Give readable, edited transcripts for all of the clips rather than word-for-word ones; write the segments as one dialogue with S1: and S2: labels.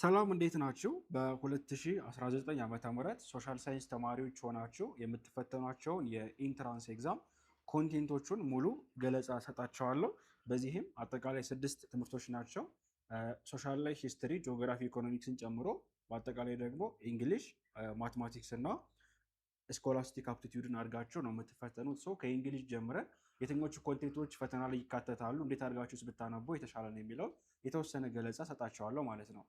S1: ሰላም እንዴት ናችሁ? በ2019 ዓመተ ምህረት ሶሻል ሳይንስ ተማሪዎች ሆናችሁ የምትፈተኗቸውን የኢንትራንስ ኤግዛም ኮንቴንቶቹን ሙሉ ገለጻ ሰጣቸዋለሁ። በዚህም አጠቃላይ 6 ትምህርቶች ናቸው። ሶሻል ላይ ሂስትሪ፣ ጂኦግራፊ፣ ኢኮኖሚክስን ጨምሮ በአጠቃላይ ደግሞ እንግሊሽ፣ ማትማቲክስ እና ስኮላስቲክ አፕቲቲዩድን አድርጋችሁ ነው የምትፈተኑት። ሰው ከእንግሊሽ ጀምረን የትኞቹ ኮንቴንቶች ፈተና ላይ ይካተታሉ፣ እንዴት አድርጋችሁ ብታነቡ የተሻለ ነው የሚለው የተወሰነ ገለጻ ሰጣቸዋለሁ ማለት ነው።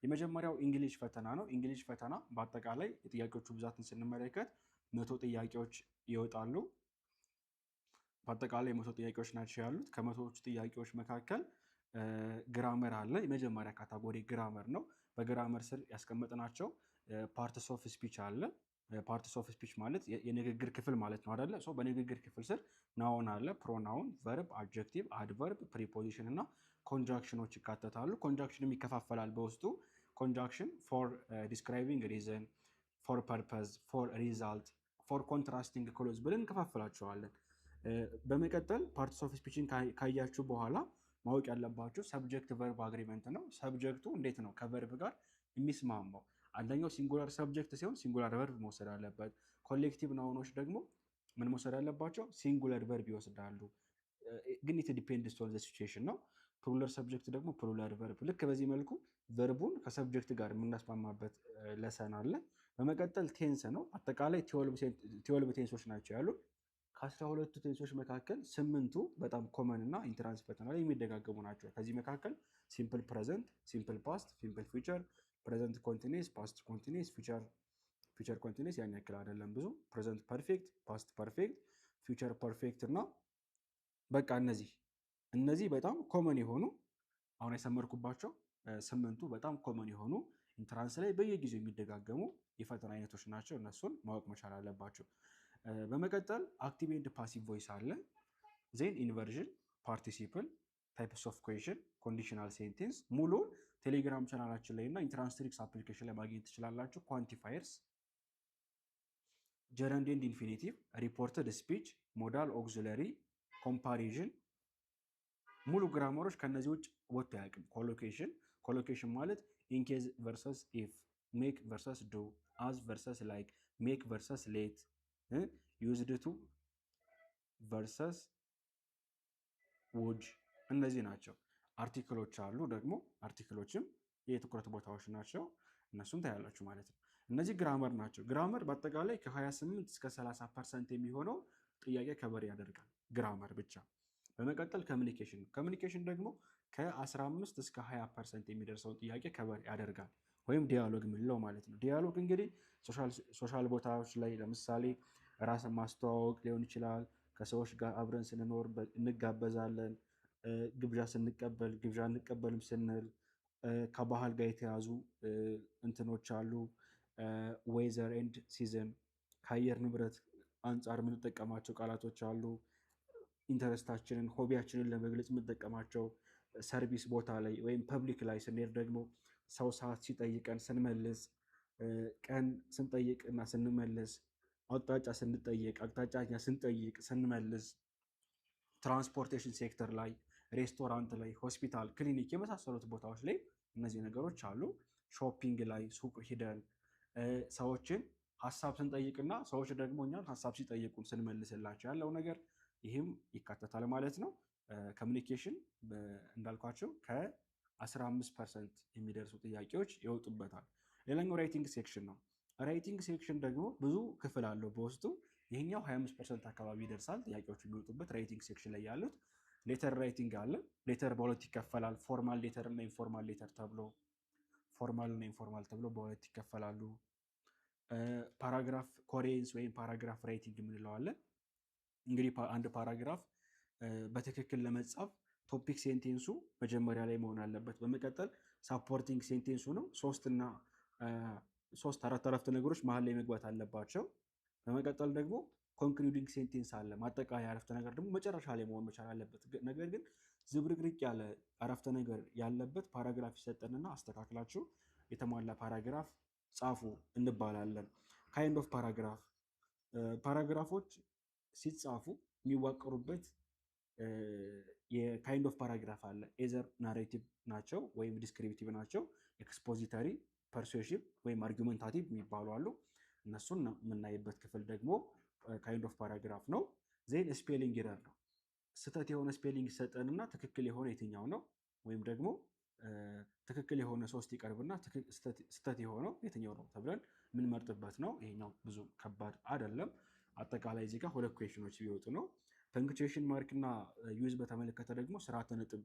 S1: የመጀመሪያው እንግሊሽ ፈተና ነው። እንግሊሽ ፈተና በአጠቃላይ የጥያቄዎቹ ብዛትን ስንመለከት 100 ጥያቄዎች ይወጣሉ። በአጠቃላይ 100 ጥያቄዎች ናቸው ያሉት። ከመቶዎቹ ጥያቄዎች መካከል ግራመር አለ። የመጀመሪያ ካታጎሪ ግራመር ነው። በግራመር ስር ያስቀመጥናቸው ፓርትስ ኦፍ ስፒች አለ። ፓርትስ ኦፍ ስፒች ማለት የንግግር ክፍል ማለት ነው አይደለ? በንግግር ክፍል ስር ናውን አለ፣ ፕሮናውን፣ ቨርብ፣ አድጀክቲቭ፣ አድቨርብ፣ ፕሪፖዚሽን እና ኮንጃክሽኖች ይካተታሉ። ኮንጃክሽንም ይከፋፈላል በውስጡ ኮንጃክሽን ፎር ዲስክራይቢንግ ሪዝን፣ ፎር ፐርፐዝ፣ ፎር ሪዛልት፣ ፎር ኮንትራስቲንግ ክሎዝ ብለን እንከፋፍላቸዋለን። በመቀጠል ፓርትስ ኦፍ ስፒችን ካያችሁ በኋላ ማወቅ ያለባችሁ ሰብጀክት ቨርብ አግሪመንት ነው። ሰብጀክቱ እንዴት ነው ከቨርብ ጋር የሚስማማው? አንደኛው ሲንጉላር ሰብጀክት ሲሆን ሲንጉላር ቨርብ መውሰድ አለበት። ኮሌክቲቭ ናውኖች ደግሞ ምን መውሰድ አለባቸው? ሲንጉላር ቨርብ ይወስዳሉ። ግን ኢት ዲፔንድስ ኦን ዘ ሲቹዌሽን ነው። ፕሉራል ሰብጀክት ደግሞ ፕሉራል ቨርብ። ልክ በዚህ መልኩ ቨርቡን ከሰብጀክት ጋር የምናስማማበት ለሰን አለ። በመቀጠል ቴንስ ነው። አጠቃላይ 12 ቴንሶች ናቸው ያሉ። ከ12ቱ ቴንሶች መካከል 8ቱ በጣም ኮመን እና ኢንትራንስ ፈተና ላይ የሚደጋገሙ ናቸው። ከዚህ መካከል ሲምፕል ፕሬዘንት፣ ሲምፕል ፓስት፣ ሲምፕል ፊውቸር፣ ፕሬዘንት ኮንቲኒስ፣ ፓስት ኮንቲኒስ፣ ፊውቸር ኮንቲኒስ ያን ያክል አይደለም ብዙ፣ ፕሬዘንት ፐርፌክት፣ ፓስት ፐርፌክት፣ ፊውቸር ፐርፌክት እና በቃ እነዚህ በጣም ኮመን የሆኑ አሁን የሰመርኩባቸው 8ቱ በጣም ኮመን የሆኑ ኢንትራንስ ላይ በየጊዜው የሚደጋገሙ የፈተና አይነቶች ናቸው። እነሱን ማወቅ መቻል አለባቸው። በመቀጠል አክቲቭ ኤንድ ፓሲቭ ቮይስ አለ። ዜን ኢንቨርዥን፣ ፓርቲሲፕል፣ ታይፕስ ኦፍ ኩዌሽን፣ ኮንዲሽናል ሴንቴንስ ሙሉን ቴሌግራም ቻናላችን ላይ እና ኢንትራንስ ትሪክስ አፕሊኬሽን ላይ ማግኘት ትችላላችሁ። ኳንቲፋየርስ፣ ጀረንድ ኤንድ ኢንፊኒቲቭ፣ ሪፖርትድ ስፒች፣ ሞዳል ኦክዚለሪ፣ ኮምፓሪዥን ሙሉ ግራመሮች ከነዚህ ውጭ ወጥቶ አያውቅም። ኮሎኬሽን ማለት ኢንኬዝ ቨርሰስ ኢፍ፣ ሜክ ቨርሰስ ዱ፣ አዝ ቨርሰስ ላይክ፣ ሜክ ቨርሰስ ሌት፣ ዩዝድ ቱ ቨርሰስ ውድ እነዚህ ናቸው። አርቲክሎች አሉ ደግሞ አርቲክሎችም የትኩረት ቦታዎች ናቸው። እነሱን ታያላችሁ ማለት ነው። እነዚህ ግራመር ናቸው። ግራመር በአጠቃላይ ከ28 እስከ 30% የሚሆነው ጥያቄ ከበር ያደርጋል ግራመር ብቻ። በመቀጠል ኮሚኒኬሽን ነው። ኮሚኒኬሽን ደግሞ ከ15 እስከ 20% የሚደርሰውን ጥያቄ ከበር ያደርጋል ወይም ዲያሎግ የምንለው ማለት ነው። ዲያሎግ እንግዲህ ሶሻል ቦታዎች ላይ ለምሳሌ ራስን ማስተዋወቅ ሊሆን ይችላል። ከሰዎች ጋር አብረን ስንኖር እንጋበዛለን። ግብዣ ስንቀበል፣ ግብዣ እንቀበልም ስንል ከባህል ጋር የተያዙ እንትኖች አሉ። ዌዘር ኤንድ ሲዝን ከአየር ንብረት አንጻር የምንጠቀማቸው ቃላቶች አሉ። ኢንተረስታችንን ሆቢያችንን ለመግለጽ የምንጠቀማቸው ሰርቪስ ቦታ ላይ ወይም ፐብሊክ ላይ ስንሄድ ደግሞ ሰው ሰዓት ሲጠይቀን ስንመልስ፣ ቀን ስንጠይቅ እና ስንመልስ፣ አቅጣጫ ስንጠይቅ አቅጣጫ ስንጠይቅ ስንመልስ፣ ትራንስፖርቴሽን ሴክተር ላይ፣ ሬስቶራንት ላይ፣ ሆስፒታል፣ ክሊኒክ የመሳሰሉት ቦታዎች ላይ እነዚህ ነገሮች አሉ። ሾፒንግ ላይ ሱቅ ሂደን ሰዎችን ሀሳብ ስንጠይቅና ሰዎች ደግሞ እኛን ሀሳብ ሲጠይቁን ስንመልስላቸው ያለው ነገር ይህም ይካተታል ማለት ነው። ኮሚኒኬሽን እንዳልኳቸው ከ15% የሚደርሱ ጥያቄዎች ይወጡበታል። ሌላኛው ራይቲንግ ሴክሽን ነው። ራይቲንግ ሴክሽን ደግሞ ብዙ ክፍል አለው በውስጡ። ይህኛው 25% አካባቢ ይደርሳል ጥያቄዎቹ የሚወጡበት ራይቲንግ ሴክሽን ላይ ያሉት። ሌተር ራይቲንግ አለ። ሌተር በሁለት ይከፈላል። ፎርማል ሌተር እና ኢንፎርማል ሌተር ተብሎ ፎርማል እና ኢንፎርማል ተብሎ በሁለት ይከፈላሉ። ፓራግራፍ ኮሬንስ ወይም ፓራግራፍ ራይቲንግ የምንለው አለ። እንግዲህ አንድ ፓራግራፍ በትክክል ለመጻፍ ቶፒክ ሴንቴንሱ መጀመሪያ ላይ መሆን አለበት። በመቀጠል ሳፖርቲንግ ሴንቴንሱ ነው። 3-4 አረፍተ ነገሮች መሀል ላይ መግባት አለባቸው። በመቀጠል ደግሞ ኮንክሉዲንግ ሴንቴንስ አለ። ማጠቃለያ አረፍተ ነገር ደግሞ መጨረሻ ላይ መሆን መቻል አለበት። ነገር ግን ዝብርቅርቅ ያለ አረፍተ ነገር ያለበት ፓራግራፍ ይሰጠንና አስተካክላችሁ የተሟላ ፓራግራፍ ጻፉ እንባላለን። ካይንድ ኦፍ ፓራግራፎች ሲጻፉ የሚዋቀሩበት የካይንድ ኦፍ ፓራግራፍ አለ። ኤዘር ናሬቲቭ ናቸው ወይም ዲስክሪፕቲቭ ናቸው ኤክስፖዚተሪ፣ ፐርሱዌሲቭ ወይም አርጊመንታቲቭ የሚባሉ አሉ። እነሱን የምናይበት ክፍል ደግሞ ካይንድ ኦፍ ፓራግራፍ ነው። ዜን ስፔሊንግ ኤረር ነው። ስህተት የሆነ ስፔሊንግ ይሰጠንና ትክክል የሆነ የትኛው ነው ወይም ደግሞ ትክክል የሆነ ሶስት ይቀርብና ስህተት የሆነው የትኛው ነው ተብለን የምንመርጥበት ነው። ይሄኛው ብዙ ከባድ አይደለም። አጠቃላይ እዚህ ጋር ሁለት ኩዌሽኖች ቢወጡ ነው። ፐንክቹዌሽን ማርክ እና ዩዝ በተመለከተ ደግሞ ስርዓተ ነጥብ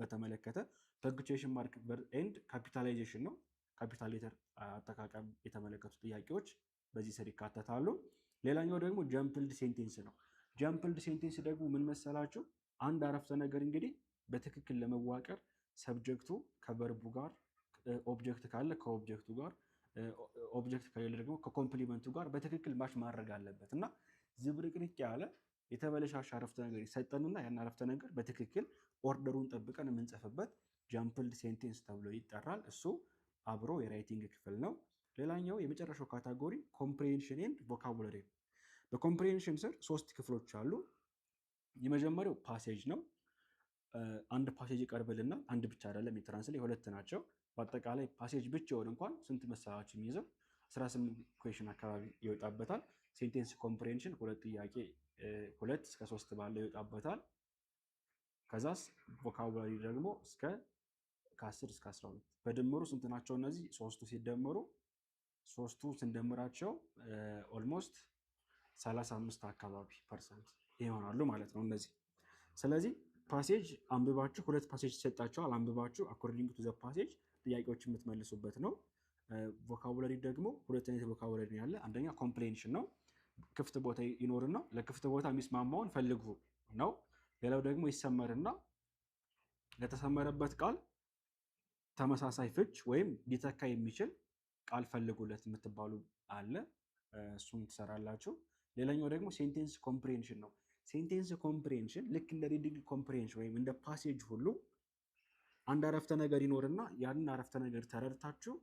S1: በተመለከተ ፐንክቹዌሽን ማርክ ኤንድ ካፒታላይዜሽን ነው። ካፒታል ሌተር አጠቃቀም የተመለከቱ ጥያቄዎች በዚህ ስር ይካተታሉ። ሌላኛው ደግሞ ጀምፕልድ ሴንቴንስ ነው። ጀምፕልድ ሴንቴንስ ደግሞ ምን መሰላችሁ? አንድ አረፍተ ነገር እንግዲህ በትክክል ለመዋቀር ሰብጀክቱ ከቨርቡ ጋር፣ ኦብጀክት ካለ ከኦብጀክቱ ጋር፣ ኦብጀክት ከሌለ ደግሞ ከኮምፕሊመንቱ ጋር በትክክል ማች ማድረግ አለበት እና ዝብርቅርቅ ያለ የተበለሻሸ አረፍተ ነገር ይሰጠንና ያን አረፍተ ነገር በትክክል ኦርደሩን ጠብቀን የምንጽፍበት ጃምፕልድ ሴንቴንስ ተብሎ ይጠራል። እሱ አብሮ የራይቲንግ ክፍል ነው። ሌላኛው የመጨረሻው ካታጎሪ ኮምፕሬንሽን ኤንድ ቮካቡለሪ ነው። በኮምፕሬንሽን ስር 3 ክፍሎች አሉ። የመጀመሪያው ፓሴጅ ነው። አንድ ፓሴጅ ይቀርብልና አንድ ብቻ አይደለም፣ የትራንስሌት 2 ናቸው። በአጠቃላይ ፓሴጅ ብቻውን እንኳን ስንት መሰላችሁ የሚይዘው 18 ኩዌሽን አካባቢ ይወጣበታል። ሴንቴንስ ኮምፕሬንሽን 2 ጥያቄ 2 እስከ 3 ባለው ይወጣበታል። ከዛስ ቮካቡላሪ ደግሞ ከ10 እስከ 12 በድምሩ ስንት ናቸው እነዚህ? ሶስቱ ሲደመሩ ሶስቱ ስንደምራቸው ኦልሞስት 35 አካባቢ ፐርሰንት ይሆናሉ ማለት ነው እነዚህ። ስለዚህ ፓሴጅ አንብባችሁ 2 ፓሴጅ ይሰጣችኋል። አንብባችሁ አኮርዲንግ ቱ ዘ ፓሴጅ ጥያቄዎችን የምትመልሱበት ነው። ቮካቡላሪ ደግሞ 2 አይነት ቮካቡላሪ ያለ፣ አንደኛ ኮምፕሬንሽን ነው። ክፍት ቦታ ይኖርና ለክፍት ቦታ የሚስማማውን ፈልጉ ነው። ሌላው ደግሞ ይሰመርና ለተሰመረበት ቃል ተመሳሳይ ፍች ወይም ሊተካ የሚችል ቃል ፈልጉለት የምትባሉ አለ። እሱን ትሰራላችሁ። ሌላኛው ደግሞ ሴንቴንስ ኮምፕሬንሽን ነው። ሴንቴንስ ኮምፕሬንሽን ልክ እንደ ሪዲንግ ኮምፕሬንሽን ወይም እንደ ፓሴጅ ሁሉ አንድ አረፍተ ነገር ይኖርና ያንን አረፍተ ነገር ተረድታችሁ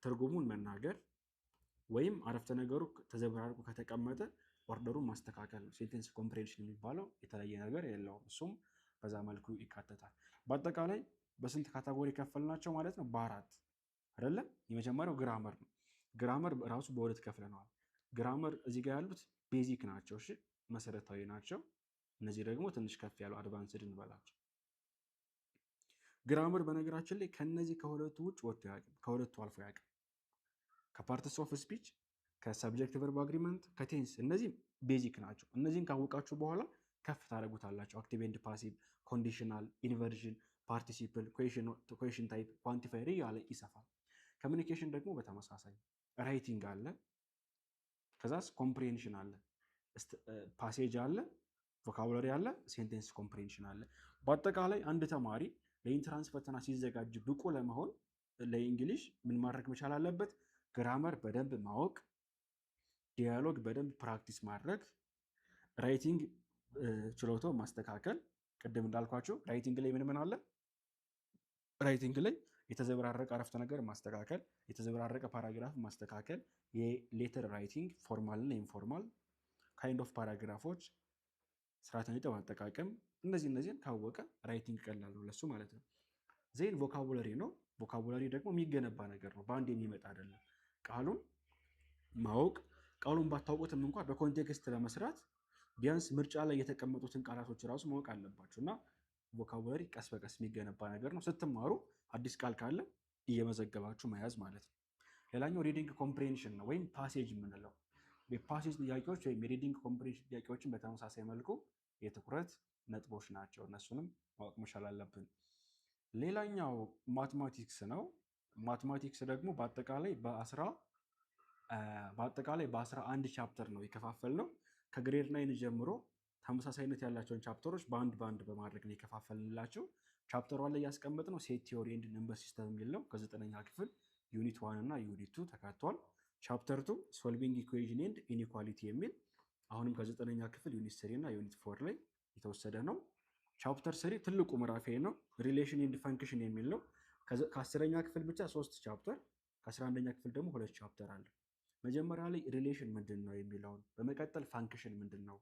S1: ትርጉሙን መናገር ወይም አረፍተ ነገሩ ተዘበራርቆ ከተቀመጠ ኦርደሩን ማስተካከል ነው። ሴንቴንስ ኮምፕሬንሽን የሚባለው የተለየ ነገር የለውም። እሱም በዛ መልኩ ይካተታል። በአጠቃላይ በስንት ካታጎሪ ከፈልናቸው ማለት ነው? በ4 አይደለም። የመጀመሪያው ግራመር ነው። ግራመር ራሱ በ2 ከፍለነዋል። ግራመር እዚህ ጋር ያሉት ቤዚክ ናቸው፣ እሺ መሰረታዊ ናቸው። እነዚህ ደግሞ ትንሽ ከፍ ያሉ አድቫንስድ እንበላቸው። ግራመር በነገራችን ላይ ከነዚህ ከሁለቱ ውጭ ወጥቶ ያውቅም፣ ከሁለቱ አልፎ ያውቅም። ከፓርትስ ኦፍ ስፒች፣ ከሰብጀክት ቨርብ አግሪመንት፣ ከቴንስ፣ እነዚህ ቤዚክ ናቸው። እነዚህን ካወቃችሁ በኋላ ከፍ ታደርጉታላችሁ። አክቲቭ ኤንድ ፓሲቭ፣ ኮንዲሽናል፣ ኢንቨርዥን፣ ፓርቲሲፕል፣ ኩዌሽን ታይፕ፣ ኳንቲፋየር እያለ ይሰፋል። ኮሚኒኬሽን ደግሞ በተመሳሳይ ራይቲንግ አለ፣ ከዛስ ኮምፕሬንሽን አለ፣ ፓሴጅ አለ፣ ቮካቡላሪ አለ፣ ሴንቴንስ ኮምፕሬንሽን አለ። በአጠቃላይ አንድ ተማሪ ለኢንትራንስ ፈተና ሲዘጋጅ ብቁ ለመሆን ለእንግሊሽ ምን ማድረግ መቻል አለበት? ግራመር በደንብ ማወቅ፣ ዲያሎግ በደንብ ፕራክቲስ ማድረግ፣ ራይቲንግ ችሎታው ማስተካከል። ቅድም እንዳልኳቸው ራይቲንግ ላይ ምን አለ? ራይቲንግ ላይ የተዘበራረቀ አረፍተ ነገር ማስተካከል፣ የተዘበራረቀ ፓራግራፍ ማስተካከል፣ የሌተር ራይቲንግ ፎርማል እና ኢንፎርማል፣ ካይንድ ኦፍ ፓራግራፎች፣ ስርዓተ ነጥብ አጠቃቀም፣ እነዚህን ካወቀ ራይቲንግ ቀላል ነው ለሱ ማለት ነው። ዜን ቮካቡላሪ ነው። ቮካቡላሪ ደግሞ የሚገነባ ነገር ነው፣ በአንድ የሚመጣ አይደለም። ቃሉን ማወቅ፣ ቃሉን ባታውቁትም እንኳን በኮንቴክስት ለመስራት ቢያንስ ምርጫ ላይ የተቀመጡትን ቃላቶች ራሱ ማወቅ አለባችሁ እና ቮካቡላሪ ቀስ በቀስ የሚገነባ ነገር ነው። ስትማሩ አዲስ ቃል ካለ እየመዘገባችሁ መያዝ ማለት ነው። ሌላኛው ሪዲንግ ኮምፕሬንሽን ነው ወይም ፓሴጅ የምንለው። የፓሴጅ ጥያቄዎች ወይም የሪዲንግ ኮምፕሬንሽን ጥያቄዎችን በተመሳሳይ መልኩ የትኩረት ነጥቦች ናቸው። እነሱንም ማወቅ መቻል አለብን። ሌላኛው ማትማቲክስ ነው። ማትማቲክስ ደግሞ በአጠቃላይ በ11 ቻፕተር ነው የከፋፈል ነው። ከግሬድ 9 ጀምሮ ተመሳሳይነት ያላቸውን ቻፕተሮች በአንድ በማድረግ ነው የከፋፈልንላቸው። ቻፕተር 1 ላይ ያስቀመጥነው ሴት ቲዮሪ ኤንድ ነምበር ሲስተም የሚል ነው። ከ9ኛ ክፍል ዩኒት 1 እና ዩኒት 2 ተካቷል። ቻፕተር 2 ሶልቪንግ ኢኩዌሽን ኤንድ ኢኒኳሊቲ የሚል አሁንም ከ9ኛ ክፍል ዩኒት 3 እና ዩኒት 4 ላይ የተወሰደ ነው። ቻፕተር 3 ትልቁ ምዕራፍ ነው። ሪሌሽን ኤንድ ፈንክሽን የሚል ነው። ከ10ኛ ክፍል ብቻ 3 ቻፕተር፣ ከ11ኛ ክፍል ደግሞ 2 ቻፕተር አለ። መጀመሪያ ላይ ሪሌሽን ምንድን ነው የሚለውን፣ በመቀጠል ፋንክሽን ምንድን ነው፣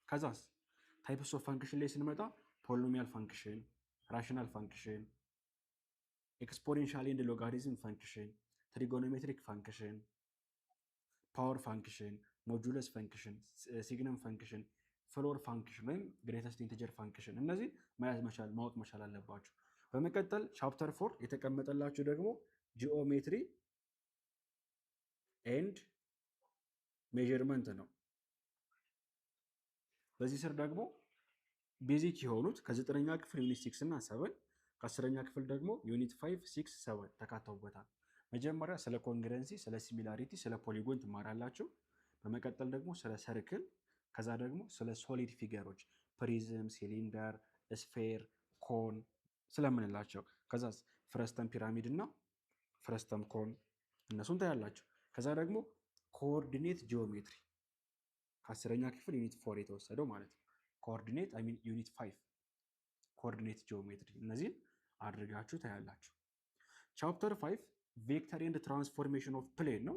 S1: ከዛስ ታይፕስ ኦፍ ፋንክሽን ላይ ስንመጣ ፖሊኖሚያል ፋንክሽን፣ ራሽናል ፋንክሽን፣ ኤክስፖኔንሻል ኤንድ ሎጋሪዝም ፈንክሽን፣ ትሪጎኖሜትሪክ ፈንክሽን፣ ፓወር ፋንክሽን፣ ሞጁለስ ፈንክሽን፣ ሲግነም ፈንክሽን፣ ፍሎር ፋንክሽን ወይም ግሬተስት ኢንቲጀር ፋንክሽን እነዚህ ማወቅ መቻል አለባችሁ። በመቀጠል ቻፕተር 4 የተቀመጠላችሁ ደግሞ ጂኦሜትሪ ኤንድ ሜዥርመንት ነው። በዚህ ስር ደግሞ ቤዚክ የሆኑት ከ9ኛ ክፍል ዩኒት 6 እና 7 ከ10ኛ ክፍል ደግሞ ዩኒት 5፣ 6፣ 7 ተካተውበታል። መጀመሪያ ስለ ኮንግረንሲ፣ ስለ ሲሚላሪቲ፣ ስለ ፖሊጎን ትማራላችሁ። በመቀጠል ደግሞ ስለ ሰርክል፣ ከዛ ደግሞ ስለ ሶሊድ ፊገሮች ፕሪዝም፣ ሲሊንደር፣ ስፌር፣ ኮን ስለምንላቸው ከዛ ፍረስተም ፒራሚድ እና ፍረስተም ኮን እነሱን ታያላችሁ። ከዛ ደግሞ ኮኦርዲኔት ጂኦሜትሪ ከ10ኛ ክፍል ዩኒት 4 የተወሰደው ማለት ነው። ኮኦርዲኔት አይ ሚን ዩኒት 5 ኮኦርዲኔት ጂኦሜትሪ እነዚህን አድርጋችሁ ታያላችሁ። ቻፕተር 5 ቬክተር ኤንድ ትራንስፎርሜሽን ኦፍ ፕሌን ነው።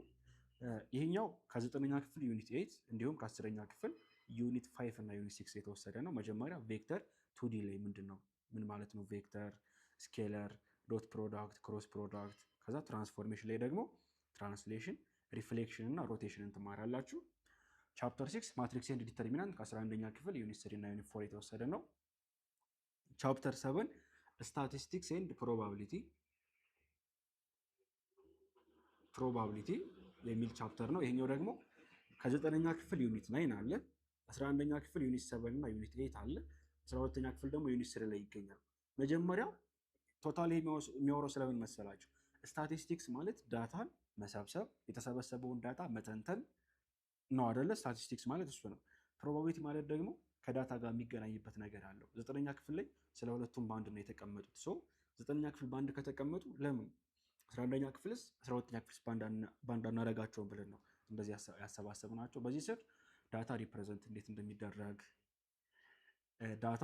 S1: ይሄኛው ከ9ኛ ክፍል ዩኒት 8 እንዲሁም ከ10ኛ ክፍል ዩኒት 5 እና ዩኒት 6 የተወሰደ ነው። መጀመሪያ ቬክተር 2ዲ ላይ ምንድን ነው ምን ማለት ነው ቬክተር፣ ስኬለር፣ ዶት ፕሮዳክት፣ ክሮስ ፕሮዳክት፣ ከዛ ትራንስፎርሜሽን ላይ ደግሞ ትራንስሌሽን፣ ሪፍሌክሽን እና ሮቴሽንን ትማራላችሁ። ቻፕተር 6 ማትሪክስ ኤንድ ዲተርሚናንት ከ11ኛ ክፍል ዩኒት 3 እና ዩኒት 4 የተወሰደ ነው። ቻፕተር 7 ስታቲስቲክስ ኤንድ ፕሮባቢሊቲ የሚል ቻፕተር ነው። ይሄኛው ደግሞ ከ9ኛ ክፍል ዩኒት 9 አለ፣ 11ኛ ክፍል ዩኒት 7 እና ዩኒት 8 አለ፣ 12ኛ ክፍል ደግሞ ዩኒት 3 ላይ ይገኛል። መጀመሪያ ቶታል የሚያወራው ስለምን መሰላችሁ? ስታቲስቲክስ ማለት ዳታን መሰብሰብ፣ የተሰበሰበውን ዳታ መተንተን ነው አይደለ? ስታቲስቲክስ ማለት እሱ ነው። ፕሮባቢሊቲ ማለት ደግሞ ከዳታ ጋር የሚገናኝበት ነገር አለው። 9ኛ ክፍል ላይ ስለ ሁለቱም በአንድ ነው የተቀመጡት። 9ኛ ክፍል በአንድ ከተቀመጡ ለምን 11ኛ ክፍልስ 12ኛ ክፍልስ በአንድ አናደርጋቸውም ብለን ነው እንደዚህ ያሰባሰብናቸው። በዚህ ስር ዳታ ሪፕሬዘንት እንዴት እንደሚደረግ ዳታ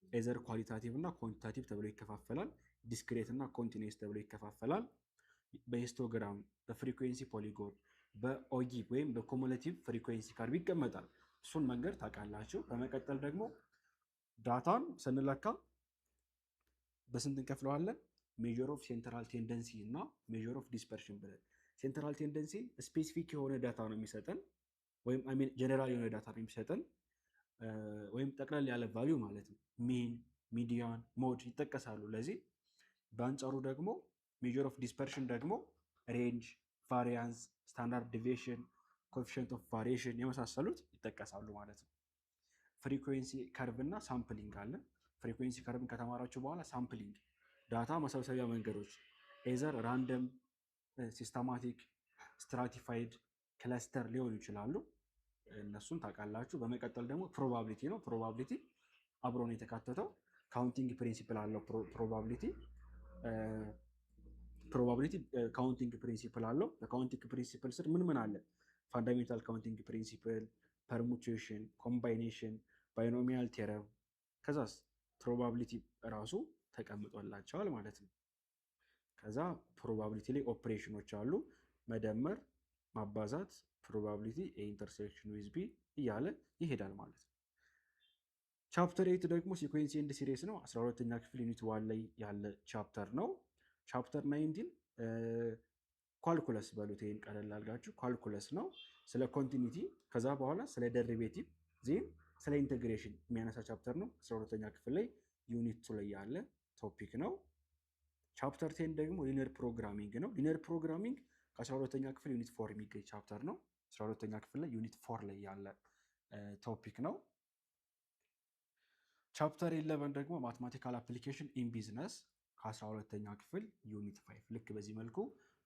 S1: ኤዘር ኳሊታቲቭ እና ኳንቲታቲቭ ተብሎ ይከፋፈላል። ዲስክሬት እና ኮንቲኒየስ ተብሎ ይከፋፈላል። በሂስቶግራም፣ በፍሪኩዌንሲ ፖሊጎን፣ በኦጊ ወይም በኮሙሌቲቭ ፍሪኩዌንሲ ካርቭ ይቀመጣል። እሱን መንገድ ታውቃላችሁ። በመቀጠል ደግሞ ዳታን ስንለካ በስንት እንከፍለዋለን? ሜዥር ኦፍ ሴንትራል ቴንደንሲ እና ሜዥር ኦፍ ዲስፐርሽን ብለን። ሴንትራል ቴንደንሲ ስፔሲፊክ የሆነ ዳታ ነው የሚሰጠን ወይም ጀነራል የሆነ ዳታ ነው የሚሰጠን ወይም ጠቅላላ ያለ ቫሊዩ ማለት ነው። ሚን፣ ሚዲያን፣ ሞድ ይጠቀሳሉ ለዚህ። በአንጻሩ ደግሞ ሜዥር ኦፍ ዲስፐርሽን ደግሞ ሬንጅ፣ ቫሪያንስ፣ ስታንዳርድ ዲቪዬሽን፣ ኮኤፊሽንት ኦፍ ቫሪዬሽን የመሳሰሉት ይጠቀሳሉ ማለት ነው። ፍሪኩዌንሲ ከርቭ እና ሳምፕሊንግ አለ። ፍሪኩዌንሲ ከርቭን ከተማራችሁ በኋላ ሳምፕሊንግ ዳታ መሰብሰቢያ መንገዶች ኤዘር ራንደም፣ ሲስተማቲክ፣ ስትራቲፋይድ፣ ክለስተር ሊሆኑ ይችላሉ። እነሱን ታውቃላችሁ። በመቀጠል ደግሞ ፕሮባቢሊቲ ነው። ፕሮባቢሊቲ አብሮ ነው የተካተተው። ካውንቲንግ ፕሪንሲፕል አለው። ፕሮባቢሊቲ ካውንቲንግ ፕሪንሲፕል አለው። በካውንቲንግ ፕሪንሲፕል ስር ምን አለ? ፋንዳሜንታል ካውንቲንግ ፕሪንሲፕል፣ ፐርሙቴሽን፣ ኮምባይኔሽን፣ ባይኖሚያል ቴረም፣ ከዛስ ፕሮባቢሊቲ ራሱ ተቀምጦላቸዋል ማለት ነው። ከዛ ፕሮባቢሊቲ ላይ ኦፕሬሽኖች አሉ። መደመር፣ ማባዛት፣ ፕሮባቢሊቲ ኢንተርሴክሽን ዊዝ ቢ እያለ ይሄዳል ማለት ነው። ቻፕተር 8 ደግሞ ሲኩዌንስ ኤንድ ሲሪስ ነው። 12ኛ ክፍል ዩኒት 1 ላይ ያለ ቻፕተር ነው። ቻፕተር 19 ኳልኩለስ በሉት። ይሄን ቀለል አድርጋችሁ ኳልኩለስ ነው። ስለ ኮንቲኒቲ ከዛ በኋላ ስለ ደሪቬቲቭ ዜም ስለ ኢንቴግሬሽን የሚያነሳ ቻፕተር ነው። 12ኛ ክፍል ላይ ዩኒት 2 ላይ ያለ ቶፒክ ነው። ቻፕተር 10 ደግሞ ሊነር ፕሮግራሚንግ ነው። ሊነር ፕሮግራሚንግ ከ12ኛ ክፍል ዩኒት 4 የሚገኝ ቻፕተር ነው። 12ኛ ክፍል ላይ ዩኒት 4 ላይ ያለ ቶፒክ ነው። ቻፕተር 11 ደግሞ ማትማቲካል አፕሊኬሽን ኢን ቢዝነስ ከ12ኛ ክፍል ዩኒት 5። ልክ በዚህ መልኩ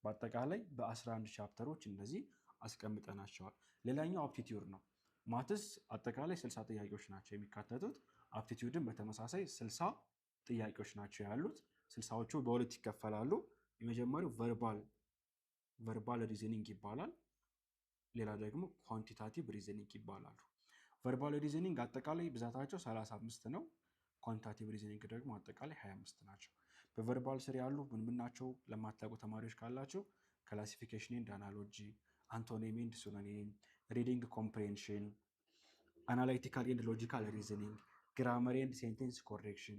S1: በአጠቃላይ በ11 ቻፕተሮች እነዚህ አስቀምጠናቸዋል። ሌላኛው አፕቲቲዩድ ነው። ማትስ አጠቃላይ 60 ጥያቄዎች ናቸው የሚካተቱት። አፕቲቲዩድን በተመሳሳይ 60 ጥያቄዎች ናቸው ያሉት። 60ዎቹ በሁለት ይከፈላሉ። የመጀመሪያው ቨርባል ሪዝኒንግ ይባላል። ሌላ ደግሞ ኳንቲታቲቭ ሪዝኒንግ ይባላሉ። ቨርባል ሪዝኒንግ አጠቃላይ ብዛታቸው 35 ነው። ኳንቲታቲቭ ሪዝኒንግ ደግሞ አጠቃላይ 25 ናቸው። በቨርባል ስር ያሉ ምን ናቸው ለማታውቁ ተማሪዎች ካላቸው ክላሲፊኬሽን ኤንድ አናሎጂ፣ አንቶኒም ኤንድ ሲኖኒም፣ ሪዲንግ ኮምፕሬንሽን፣ አናላይቲካል ኤንድ ሎጂካል ሪዝኒንግ፣ ግራመር ኤንድ ሴንቴንስ ኮሬክሽን፣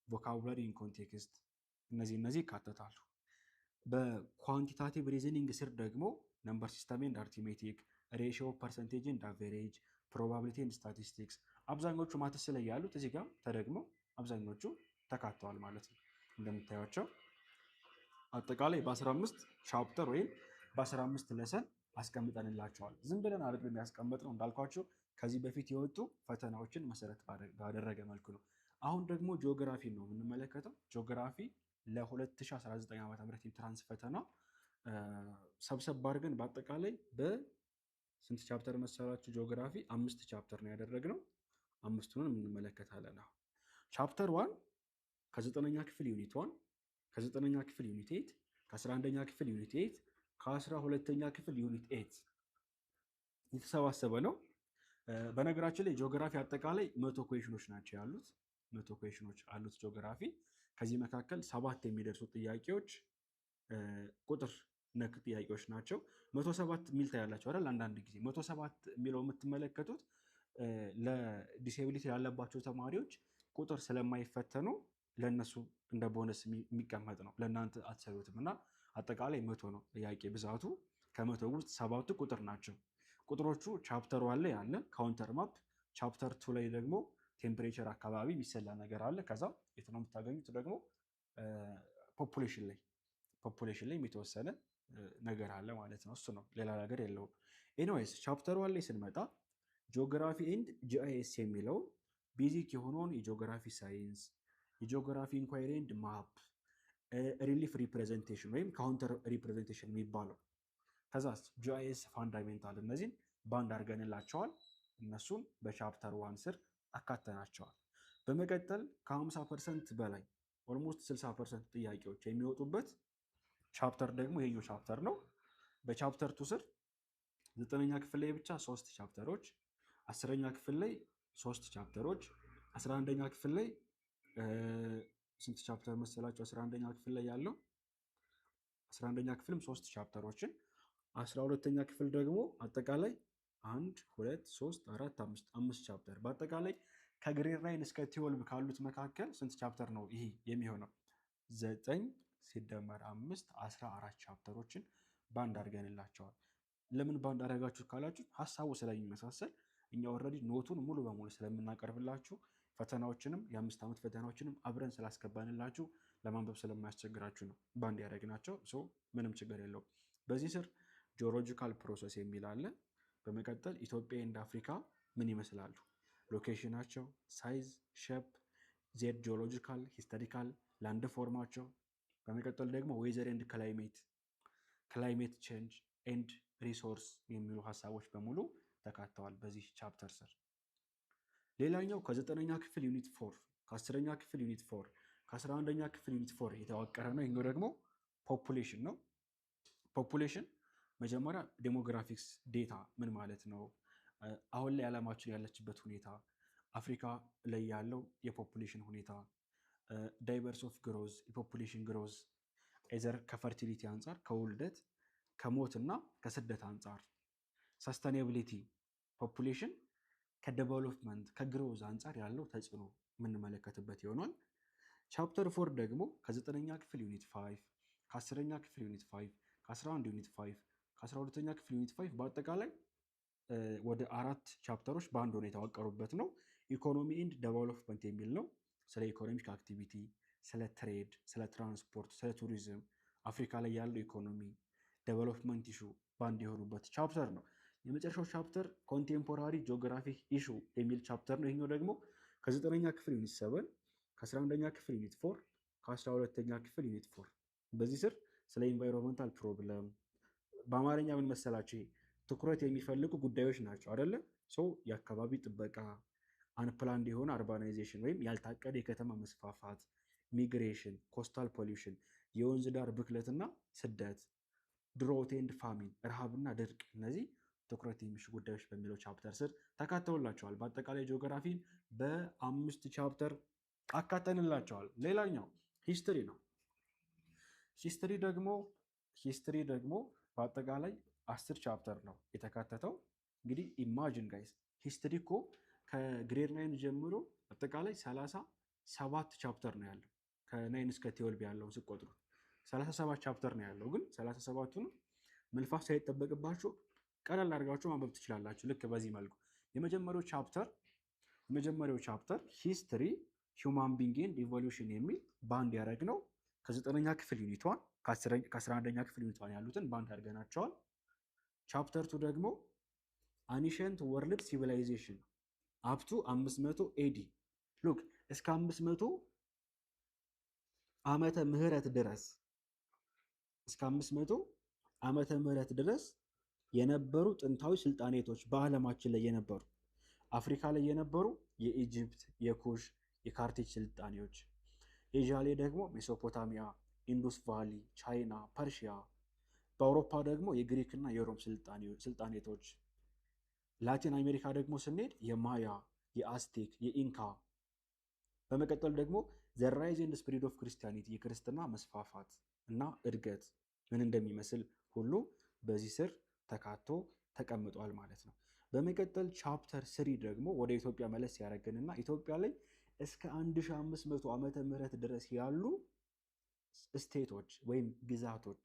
S1: ቮካቡላሪ ኢን ኮንቴክስት፣ እነዚህ ይካተታሉ። በኳንቲታቲቭ ሪዝኒንግ ስር ደግሞ ነምበር ሲስተም ኤንድ አርቲሜቲክ፣ ሬሽዮ፣ ፐርሰንቴጅ ኤንድ አቨሬጅ፣ ፕሮባቢሊቲ ኤንድ ስታቲስቲክስ አብዛኞቹ ማትስ ላይ ያሉት እዚህ ጋር ተደግመው አብዛኞቹ ተካተዋል ማለት ነው። እንደምታዩቸው አጠቃላይ በ15 ቻፕተር ወይም በ15 ለሰን አስቀምጠንላቸዋል። ዝም ብለን አይደለም ያስቀመጥነው እንዳልኳቸው ከዚህ በፊት የወጡ ፈተናዎችን መሰረት ባደረገ መልኩ ነው። አሁን ደግሞ ጂኦግራፊ ነው የምንመለከተው። ጂኦግራፊ ለ2019 ዓ.ም ኢንትራንስ ፈተና ሰብሰብ አድርገን በአጠቃላይ በስንት ቻፕተር መሰላችሁ? ጂኦግራፊ 5 ቻፕተር ነው ያደረግነው። 5ቱንም እንመለከታለን። አሁን ቻፕተር 1 ከ9ኛ ክፍል ዩኒት 1 ከ9ኛ ክፍል ዩኒት 8 ከ11ኛ ክፍል ዩኒት 8 ከ12ኛ ክፍል ዩኒት 8 የተሰባሰበ ነው። በነገራችን ላይ ጂኦግራፊ አጠቃላይ 100 ኩዌሽኖች ናቸው ያሉት። 100 ኩዌሽኖች አሉት ጂኦግራፊ። ከዚህ መካከል 7 የሚደርሱ ጥያቄዎች ቁጥር ነክ ጥያቄዎች ናቸው። 107 ሚል ታያላችሁ አይደል? አንዳንድ ጊዜ 107 የሚለው የምትመለከቱት ለዲሴቢሊቲ ያለባቸው ተማሪዎች ቁጥር ስለማይፈተኑ ለእነሱ እንደ ቦነስ የሚቀመጥ ነው። ለእናንተ አትሰሩትም እና አጠቃላይ 100 ነው ጥያቄ ብዛቱ። ከ100 ውስጥ 7ቱ ቁጥር ናቸው። ቁጥሮቹ ቻፕተር 1 ላይ አለ ካውንተር ማፕ፣ ቻፕተር 2 ላይ ደግሞ ቴምፕሬቸር አካባቢ የሚሰላ ነገር አለ። ከዛ የት ነው የምታገኙት ደግሞ ፖፑሌሽን ላይ የተወሰነ ነገር አለ ማለት ነው። እሱ ነው፣ ሌላ ነገር የለውም። ኤኒዌይስ ቻፕተር 1 ላይ ስንመጣ ጂኦግራፊ ኤንድ ጂአይኤስ የሚለው ቤዚክ የሆነውን የጂኦግራፊ ሳይንስ፣ የጂኦግራፊ ኢንኳይሪ ኤንድ ማፕ፣ ሪሊፍ ሪፕሬዘንቴሽን ወይም ካውንተር ሪፕሬዘንቴሽን የሚባለው፣ ከዛ ጂአይኤስ ፋንዳሜንታል፣ እነዚህን ባንድ አድርገንላቸዋል። እነሱን በቻፕተር 1 ስር አካተናቸዋል። በመቀጠል ከ50% በላይ ኦልሞስት 60% ጥያቄዎች የሚወጡበት ቻፕተር ደግሞ ይሄኛው ቻፕተር ነው። በቻፕተር 2 ስር 9ኛ ክፍል ላይ ብቻ 3 ቻፕተሮች፣ 10ኛ ክፍል ላይ 3 ቻፕተሮች፣ 11ኛ ክፍል ላይ ስንት ቻፕተር መሰላችሁ? 11ኛ ክፍል ላይ ያለው 11ኛ ክፍልም 3 ቻፕተሮችን፣ 12ኛ ክፍል ደግሞ አጠቃላይ 1 2 3 4 5 ቻፕተር። በአጠቃላይ ከግሬድ 9 እስከ 12 ካሉት መካከል ስንት ቻፕተር ነው ይሄ የሚሆነው? 9 ሲደመር 5 14 ቻፕተሮችን ባንድ አድርገንላቸዋል። ለምን ባንድ አደረጋችሁ ካላችሁ ሀሳቡ ስለሚመሳሰል እኛ ኦልሬዲ ኖቱን ሙሉ በሙሉ ስለምናቀርብላችሁ ፈተናዎችንም የ5 ዓመት ፈተናዎችንም አብረን ስላስገባንላችሁ ለማንበብ ስለማያስቸግራችሁ ነው ባንድ ያደረግናቸው። ምንም ችግር የለውም። በዚህ ስር ጂኦሎጂካል ፕሮሰስ የሚል አለ። በመቀጠል ኢትዮጵያ ኤንድ አፍሪካ ምን ይመስላሉ? ሎኬሽናቸው፣ ሳይዝ፣ ሼፕ፣ ዜድ ጂኦሎጂካል፣ ሂስቶሪካል፣ ላንድ ፎርማቸው። በመቀጠል ደግሞ ዌዘር ኤንድ ክላይሜት ቼንጅ ኤንድ ሪሶርስ የሚሉ ሀሳቦች በሙሉ ተካተዋል በዚህ ቻፕተር ስር። ሌላኛው ከ9ኛ ክፍል ዩኒት 4 ከ10ኛ ክፍል ዩኒት 4 ከ11ኛ ክፍል ዩኒት 4 የተዋቀረ ነው። ይሄኛው ደግሞ ፖፑሌሽን ነው። ፖፑሌሽን መጀመሪያ ዴሞግራፊክስ ዴታ ምን ማለት ነው፣ አሁን ላይ ዓለማችን ያለችበት ሁኔታ፣ አፍሪካ ላይ ያለው የፖፑሌሽን ሁኔታ፣ ዳይቨርስ ኦፍ ግሮዝ የፖፑሌሽን ግሮዝ ኤዘር ከፈርቲሊቲ አንጻር፣ ከውልደት ከሞት እና ከስደት አንጻር፣ ሰስተኔቢሊቲ ፖፑሌሽን ከዴቨሎፕመንት ከግሮዝ አንጻር ያለው ተጽዕኖ የምንመለከትበት ይሆናል። ቻፕተር 4 ደግሞ ከ9ኛ ክፍል ዩኒት 5 ከ10ኛ ክፍል ዩኒት 5 ከ11 ዩኒት 5 ከ12ኛ ክፍል ዩኒት 5 በአጠቃላይ ወደ 4 ቻፕተሮች በአንድ ሆነ የተዋቀሩበት ነው። ኢኮኖሚ ኤንድ ዴቨሎፕመንት የሚል ነው። ስለ ኢኮኖሚክ አክቲቪቲ፣ ስለ ትሬድ፣ ስለ ትራንስፖርት፣ ስለ ቱሪዝም፣ አፍሪካ ላይ ያለው ኢኮኖሚ፣ ዴቨሎፕመንት ኢሹ በአንድ የሆኑበት ቻፕተር ነው። የመጨረሻው ቻፕተር ኮንቴምፖራሪ ጂኦግራፊክ ኢሹ የሚል ቻፕተር ነው። ይሄኛው ደግሞ ከ9ኛ ክፍል ዩኒት 7 ከ11ኛ ክፍል ዩኒት 4 ከ12ኛ ክፍል ዩኒት 4 በዚህ ስር ስለ ኢንቫይሮንመንታል ፕሮብለም በአማርኛ ምን መሰላችሁ ትኩረት የሚፈልጉ ጉዳዮች ናቸው አይደለ? የአካባቢ ጥበቃ፣ አንፕላንድ የሆነ አርባናይዜሽን ወይም ያልታቀደ የከተማ መስፋፋት፣ ሚግሬሽን፣ ኮስታል ፖሊሽን፣ የወንዝ ዳር ብክለትና ስደት፣ ድሮት ኤንድ ፋሚን ረሃብና ድርቅ፣ እነዚህ ትኩረት የሚሹ ጉዳዮች በሚለው ቻፕተር ስር ተካተውላቸዋል። በአጠቃላይ ጂኦግራፊን በ5 ቻፕተር አካተንላቸዋል። ሌላኛው ሂስትሪ ነው። ሂስትሪ ደግሞ በአጠቃላይ 10 ቻፕተር ነው የተካተተው። እንግዲህ ኢማጂን ጋይስ ሂስትሪ እኮ ከግሬድ 9 ጀምሮ አጠቃላይ 37 ቻፕተር ነው ያለው። ከ9 እስከ 12 ያለውን ስቆጥሩት 37 ቻፕተር ነው ያለው። ግን 37ቱንም መልፋት ሳይጠበቅባችሁ ቀለል አድርጋችሁ ማንበብ ትችላላችሁ። ልክ በዚህ መልኩ የመጀመሪያው ቻፕተር ሂስትሪ ሂውማን ቢንግ ኤንድ ኢቮሉሽን የሚል ባንድ ያደረግነው ከ9ኛ ክፍል ዩኒቷን ከ11ኛ ክፍል ዩኒቷን ያሉትን ባንድ አድርገናቸዋል። ቻፕተር 2 ደግሞ አኒሸንት ወርልድ ሲቪላይዜሽን አፕቱ 500 ኤዲ ሉክ እስከ 500 ዓመተ ምህረት ድረስ የነበሩ ጥንታዊ ስልጣኔቶች በዓለማችን ላይ የነበሩ አፍሪካ ላይ የነበሩ የኢጅፕት፣ የኩሽ፣ የካርቴጅ ስልጣኔዎች፣ ኤዥያ ላይ ደግሞ ሜሶፖታሚያ፣ ኢንዱስ ቫሊ፣ ቻይና፣ ፐርሺያ፣ በአውሮፓ ደግሞ የግሪክና የሮም ስልጣኔቶች፣ ላቲን አሜሪካ ደግሞ ስንሄድ የማያ፣ የአስቴክ፣ የኢንካ፣ በመቀጠል ደግሞ ዘ ራይዝ ኤንድ ስፕሪድ ኦፍ ክርስቲያኒቲ የክርስትና መስፋፋት እና እድገት ምን እንደሚመስል ሁሉ በዚህ ስር ተካቶ ተቀምጧል ማለት ነው። በመቀጠል ቻፕተር 3 ደግሞ ወደ ኢትዮጵያ መለስ ያደረገንና ኢትዮጵያ ላይ እስከ 1500 ዓመተ ምህረት ድረስ ያሉ ስቴቶች ወይም ግዛቶች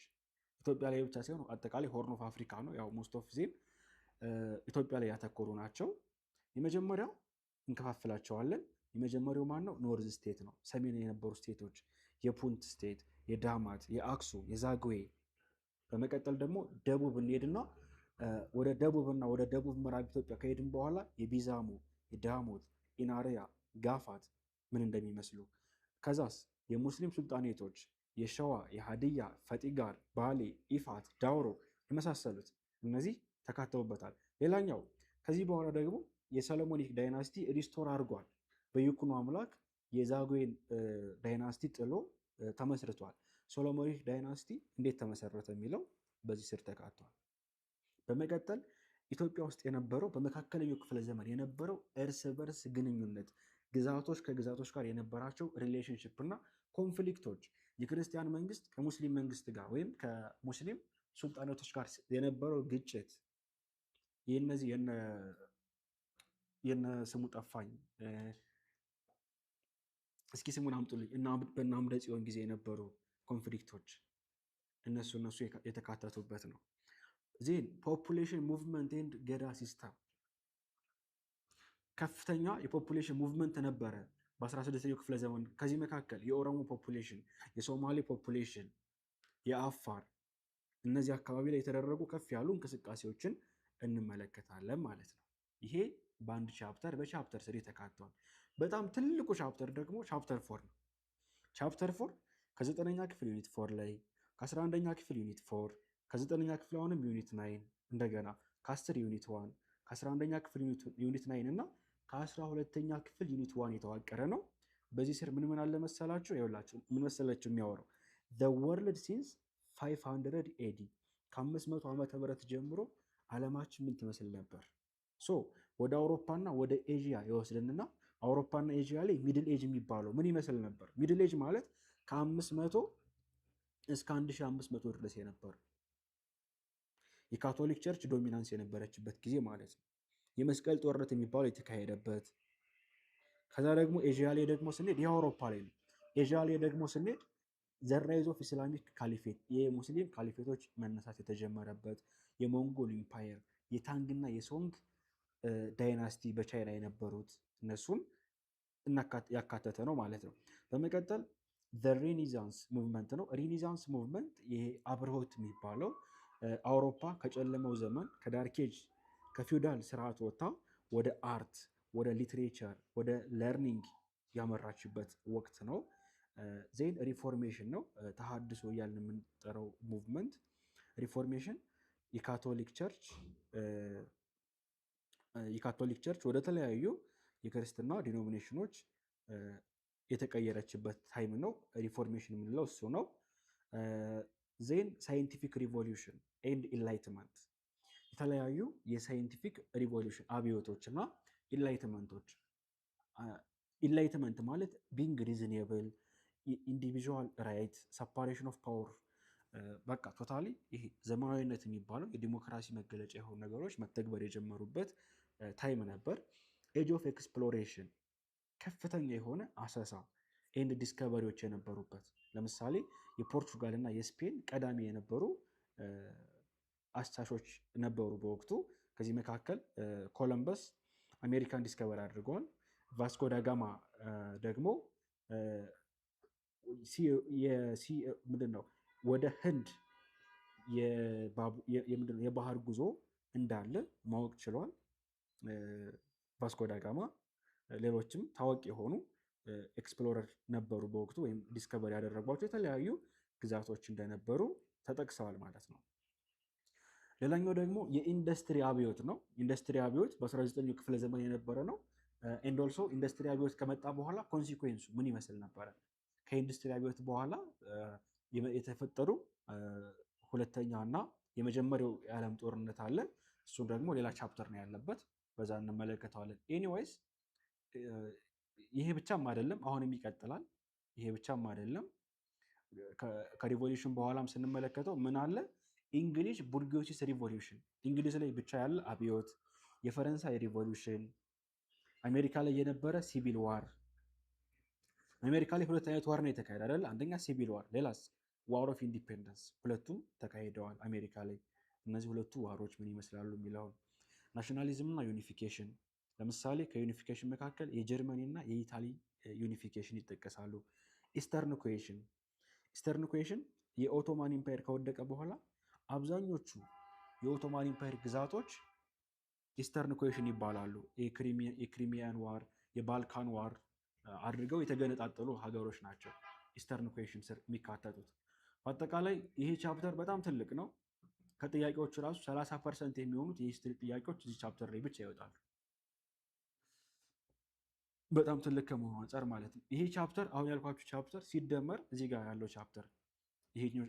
S1: ኢትዮጵያ ላይ ብቻ ሳይሆን አጠቃላይ ሆርን ኦፍ አፍሪካ ነው። ያው ሞስት ኦፍ ዜም ኢትዮጵያ ላይ ያተኮሩ ናቸው። የመጀመሪያው እንከፋፍላቸዋለን። የመጀመሪያው ማን ነው? ኖርዝ ስቴት ነው። ሰሜን የነበሩ ስቴቶች የፑንት ስቴት፣ የዳማት፣ የአክሱም፣ የዛግዌ። በመቀጠል ደግሞ ደቡብ እንሄድና ወደ ደቡብና ወደ ደቡብ ምዕራብ ኢትዮጵያ ከሄድን በኋላ የቢዛሙ፣ የዳሞት፣ ኢናሪያ፣ ጋፋት ምን እንደሚመስሉ፣ ከዛስ የሙስሊም ሱልጣኔቶች የሸዋ፣ የሀዲያ፣ ፈጢጋር፣ ባሌ፣ ኢፋት፣ ዳውሮ የመሳሰሉት እነዚህ ተካተውበታል። ሌላኛው ከዚህ በኋላ ደግሞ የሰሎሞኒክ ዳይናስቲ ሪስቶር አድርጓል። በይኩኖ አምላክ የዛጉዌን ዳይናስቲ ጥሎ ተመስርቷል። ሶሎሞኒክ ዳይናስቲ እንዴት ተመሰረተ የሚለው በዚህ ስር ተካቷል። በመቀጠል ኢትዮጵያ ውስጥ የነበረው በመካከለኛው ክፍለ ዘመን የነበረው እርስ በርስ ግንኙነት፣ ግዛቶች ከግዛቶች ጋር የነበራቸው ሪሌሽንሽፕ እና ኮንፍሊክቶች፣ የክርስቲያን መንግስት ከሙስሊም መንግስት ጋር ወይም ከሙስሊም ሱልጣኔቶች ጋር የነበረው ግጭት፣ የነዚህ የነ ስሙ ጠፋኝ፣ እስኪ ስሙን አምጡልኝ እና በእነ አምደ ጽዮን ጊዜ የነበሩ ኮንፍሊክቶች እነሱ የተካተቱበት ነው። ዜን ፖፑሌሽን ሙቭመንት ኤንድ ገዳ ሲስተም ከፍተኛ የፖፑሌሽን ሙቭመንት ነበረ በ16ኛው ክፍለ ዘመን። ከዚህ መካከል የኦሮሞ ፖፑሌሽን፣ የሶማሌ ፖፑሌሽን፣ የአፋር እነዚህ አካባቢ ላይ የተደረጉ ከፍ ያሉ እንቅስቃሴዎችን እንመለከታለን ማለት ነው። ይሄ በአንድ ቻፕተር በቻፕተር 3 ተካቷል። በጣም ትልቁ ቻፕተር ደግሞ ቻፕተር 4 ነው። ቻፕተር 4 ከ9ኛ ክፍል ዩኒት 4 ላይ ከ11ኛ ክፍል ዩኒት 4 ከ9ኛ ክፍል አሁንም ዩኒት 9 እንደገና ከ10 ዩኒት 1 ከ11ኛ ክፍል ዩኒት 9 እና ከ12ኛ ክፍል ዩኒት 1 የተዋቀረ ነው። በዚህ ስር ምን አለ መሰላችሁ? ይኸውላችሁ ምን መሰላችሁ የሚያወራው the world since 500 AD ከ500 ዓመተ ምህረት ጀምሮ ዓለማችን ምን ትመስል ነበር? ወደ አውሮፓና ወደ ኤዥያ ይወስድንና አውሮፓና ኤዥያ ላይ ሚድል ኤጅ የሚባለው ምን ይመስል ነበር? ሚድል ኤጅ ማለት ከ500 እስከ 1500 ድረስ የነበር የካቶሊክ ቸርች ዶሚናንስ የነበረችበት ጊዜ ማለት ነው። የመስቀል ጦርነት የሚባለው የተካሄደበት። ከዛ ደግሞ ኤዥያ ላይ ደግሞ ስንሄድ የአውሮፓ ላይ ነው። ኤዥያ ላይ ደግሞ ስንሄድ ዘ ራይዝ ኦፍ ኢስላሚክ ካሊፌት የሙስሊም ካሊፌቶች መነሳት የተጀመረበት፣ የሞንጎል ኢምፓየር፣ የታንግና የሶንግ ዳይናስቲ በቻይና የነበሩት እነሱን ያካተተ ነው ማለት ነው። በመቀጠል ሬኔሳንስ ሙቭመንት ነው። ሬኔሳንስ ሙቭመንት ይሄ አብርሆት የሚባለው አውሮፓ ከጨለመው ዘመን ከዳርኬጅ ከፊውዳል ስርዓት ወጥታ ወደ አርት፣ ወደ ሊትሬቸር፣ ወደ ለርኒንግ ያመራችበት ወቅት ነው። ዜን ሪፎርሜሽን ነው። ተሐድሶ እያልን የምንጠራው ሙቭመንት ሪፎርሜሽን የካቶሊክ ቸርች ወደ ተለያዩ የክርስትና ዲኖሚኔሽኖች የተቀየረችበት ታይም ነው። ሪፎርሜሽን የምንለው እሱ ነው። ዜን ሳይንቲፊክ ሪቮሉሽን ኤንድ ኢንላይትመንት የተለያዩ የሳይንቲፊክ ሪቮሉሽን አብዮቶች እና ኢንላይትመንቶች። ኢንላይትመንት ማለት ቢንግ ሪዝኔብል፣ ኢንዲቪዥዋል ራይት፣ ሰፓሬሽን ኦፍ ፓወር፣ በቃ ቶታሊ ይሄ ዘመናዊነት የሚባለው የዲሞክራሲ መገለጫ የሆኑ ነገሮች መተግበር የጀመሩበት ታይም ነበር። ኤጅ ኦፍ ኤክስፕሎሬሽን ከፍተኛ የሆነ አሰሳ፣ ኤንድ ዲስከቨሪዎች የነበሩበት። ለምሳሌ የፖርቹጋል እና የስፔን ቀዳሚ የነበሩ አሳሾች ነበሩ በወቅቱ። ከዚህ መካከል ኮለምበስ አሜሪካን ዲስከቨር አድርገዋል። ቫስኮ ዳጋማ ደግሞ ምንድነው ወደ ህንድ የባህር ጉዞ እንዳለ ማወቅ ችሏል ቫስኮ ዳጋማ። ሌሎችም ታዋቂ የሆኑ ኤክስፕሎረር ነበሩ በወቅቱ ወይም ዲስከቨር ያደረጓቸው የተለያዩ ግዛቶች እንደነበሩ ተጠቅሰዋል ማለት ነው። ሌላኛው ደግሞ የኢንዱስትሪ አብዮት ነው። ኢንዱስትሪ አብዮት በ19ኛው ክፍለ ዘመን የነበረ ነው። ኤንድ ኦልሶ ኢንዱስትሪ አብዮት ከመጣ በኋላ ኮንሲኩዌንሱ ምን ይመስል ነበረ? ከኢንዱስትሪ አብዮት በኋላ የተፈጠሩ ሁለተኛ እና የመጀመሪያው የዓለም ጦርነት አለ። እሱም ደግሞ ሌላ ቻፕተር ነው ያለበት፣ በዛ እንመለከተዋለን። ኤኒዌይስ ይሄ ብቻም አይደለም፣ አሁንም ይቀጥላል። ይሄ ብቻም አይደለም። ከሪቮሉሽን በኋላም ስንመለከተው ምን አለ? እንግሊሽ ቡርጌሲስ ሪቮሉሽን፣ እንግሊዝ ላይ ብቻ ያለ አብዮት፣ የፈረንሳይ ሪቮሉሽን፣ አሜሪካ ላይ የነበረ ሲቪል ዋር። አሜሪካ ላይ ሁለት አይነት ዋር ነው የተካሄደ አይደል? አንደኛ ሲቪል ዋር፣ ሌላስ ዋር ኦፍ ኢንዲፔንደንስ። ሁለቱም ተካሂደዋል አሜሪካ ላይ። እነዚህ ሁለቱ ዋሮች ምን ይመስላሉ የሚለውን ናሽናሊዝም እና ዩኒፊኬሽን። ለምሳሌ ከዩኒፊኬሽን መካከል የጀርመኒ እና የኢታሊ ዩኒፊኬሽን ይጠቀሳሉ። ኢስተርን ኩዌሽን፣ ኢስተርን ኩዌሽን የኦቶማን ኢምፓየር ከወደቀ በኋላ አብዛኞቹ የኦቶማን ኢምፓየር ግዛቶች ኢስተርን ኩዌሽን ይባላሉ። የክሪሚያን ዋር፣ የባልካን ዋር አድርገው የተገነጣጠሉ ሀገሮች ናቸው ኢስተርን ኩዌሽን ስር የሚካተቱት። በአጠቃላይ ይሄ ቻፕተር በጣም ትልቅ ነው። ከጥያቄዎቹ ራሱ 30% የሚሆኑት የሂስትሪ ጥያቄዎች እዚህ ቻፕተር ላይ ብቻ ይወጣሉ። በጣም ትልቅ ከመሆኑ አንጻር ማለት ነው። ይሄ ቻፕተር አሁን ያልኳችሁ ቻፕተር ሲደመር እዚህ ጋር ያለው ቻፕተር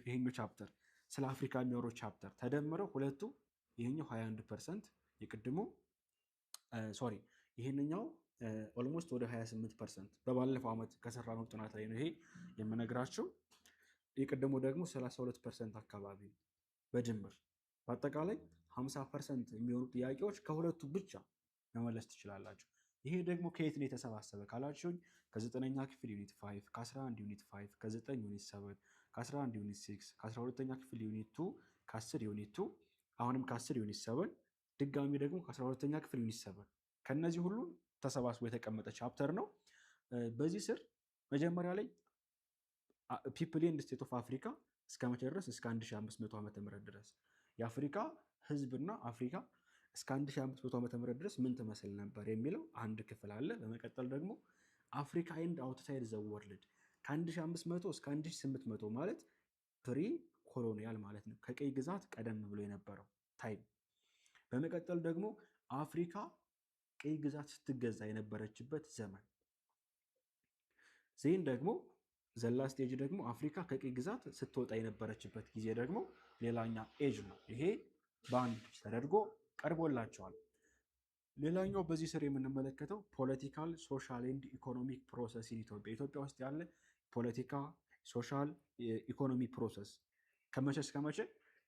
S1: ይሄኛው ቻፕተር ስለ አፍሪካ የሚያወራው ቻፕተር ተደምረው ሁለቱ ይሄኛው 21%፣ የቅድሙ ሶሪ ይሄንኛው ኦልሞስት ወደ 28%። በባለፈው ዓመት ከሰራነው ጥናት ላይ ነው ይሄ የምነግራችሁ። የቅድሙ ደግሞ 32% አካባቢ በድምር። በአጠቃላይ 50% የሚሆኑ ጥያቄዎች ከሁለቱ ብቻ መመለስ ትችላላችሁ። ይሄ ደግሞ ከየት ነው የተሰባሰበ ካላችሁኝ ከ9ኛ ክፍል ዩኒት 5፣ ከ11 ዩኒት 5፣ ከ9 ዩኒት 7፣ ከ11 ዩኒት 6፣ ከ12ኛ ክፍል ዩኒት 2፣ ከ10 ዩኒት 2፣ አሁንም ከ10 ዩኒት 7፣ ድጋሚ ደግሞ ከ12ኛ ክፍል ዩኒት 7። ከነዚህ ሁሉ ተሰባስቦ የተቀመጠ ቻፕተር ነው። በዚህ ስር መጀመሪያ ላይ ፒፕል ኤንድ ስቴት ኦፍ አፍሪካ እስከ መቼ ድረስ? እስከ 1500 ዓመተ ምህረት ድረስ የአፍሪካ ህዝብና አፍሪካ እስከ 1500 ዓመተ ምህረት ድረስ ምን ትመስል ነበር የሚለው አንድ ክፍል አለ። በመቀጠል ደግሞ አፍሪካ ኤንድ አውትሳይድ ዘ ወርልድ ከ1500 እስከ 1800 ማለት ፕሪ ኮሎኒያል ማለት ነው፣ ከቀይ ግዛት ቀደም ብሎ የነበረው ታይም። በመቀጠል ደግሞ አፍሪካ ቀይ ግዛት ስትገዛ የነበረችበት ዘመን። ዜን ደግሞ ዘላ ስቴጅ ደግሞ አፍሪካ ከቀይ ግዛት ስትወጣ የነበረችበት ጊዜ ደግሞ ሌላኛ ኤጅ ነው። ይሄ በአንድ ተደርጎ ቀርቦላቸዋል። ሌላኛው በዚህ ስር የምንመለከተው ፖለቲካል ሶሻል ኤንድ ኢኮኖሚክ ፕሮሰስ ኢትዮጵያ፣ ኢትዮጵያ ውስጥ ያለ ፖለቲካ ሶሻል ኢኮኖሚ ፕሮሰስ ከመቼ እስከ መቼ?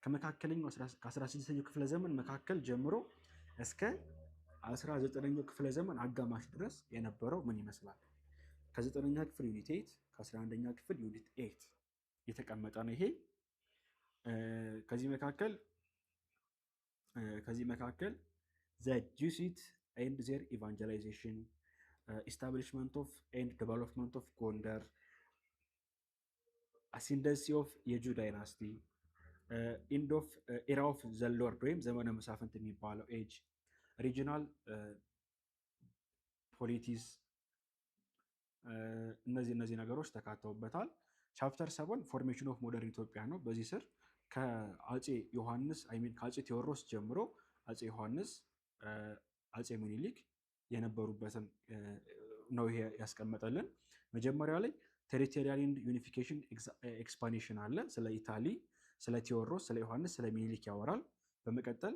S1: ከመካከለኛው ከ16ኛው ክፍለ ዘመን መካከል ጀምሮ እስከ 19ኛው ክፍለ ዘመን አጋማሽ ድረስ የነበረው ምን ይመስላል? ከ9ኛ ክፍል ዩኒት 8 ከ11ኛ ክፍል ዩኒት 8 የተቀመጠ ነው። ይሄ ከዚህ መካከል ዘ ጂሱት ኤንድ ዜር ኢቫንጀላይዜሽን፣ ኢስታብሊሽመንት ኦፍ ኤንድ ዴቨሎፕመንት ኦፍ ጎንደር፣ አሲንደንሲ ኦፍ የጁ ዳይናስቲ፣ ኢንድ ኦፍ ኤራ ኦፍ ዘ ሎርድ ወይም ዘመነ መሳፍንት የሚባለው ኤጅ፣ ሪጂናል ፖሊቲስ፣ እነዚህ ነገሮች ተካተውበታል። ቻፕተር 7 ፎርሜሽን ኦፍ ሞደርን ኢትዮጵያ ነው። በዚህ ስር ከአፄ ዮሐንስ ከአፄ ቴዎድሮስ ጀምሮ አፄ ዮሐንስ፣ አፄ ምኒልክ የነበሩበትን ነው ይሄ ያስቀመጠልን። መጀመሪያ ላይ ቴሪቶሪያል ኤንድ ዩኒፊኬሽን ኤክስፓንሽን አለ። ስለ ኢታሊ፣ ስለ ቴዎድሮስ፣ ስለ ዮሐንስ፣ ስለ ሚኒሊክ ያወራል። በመቀጠል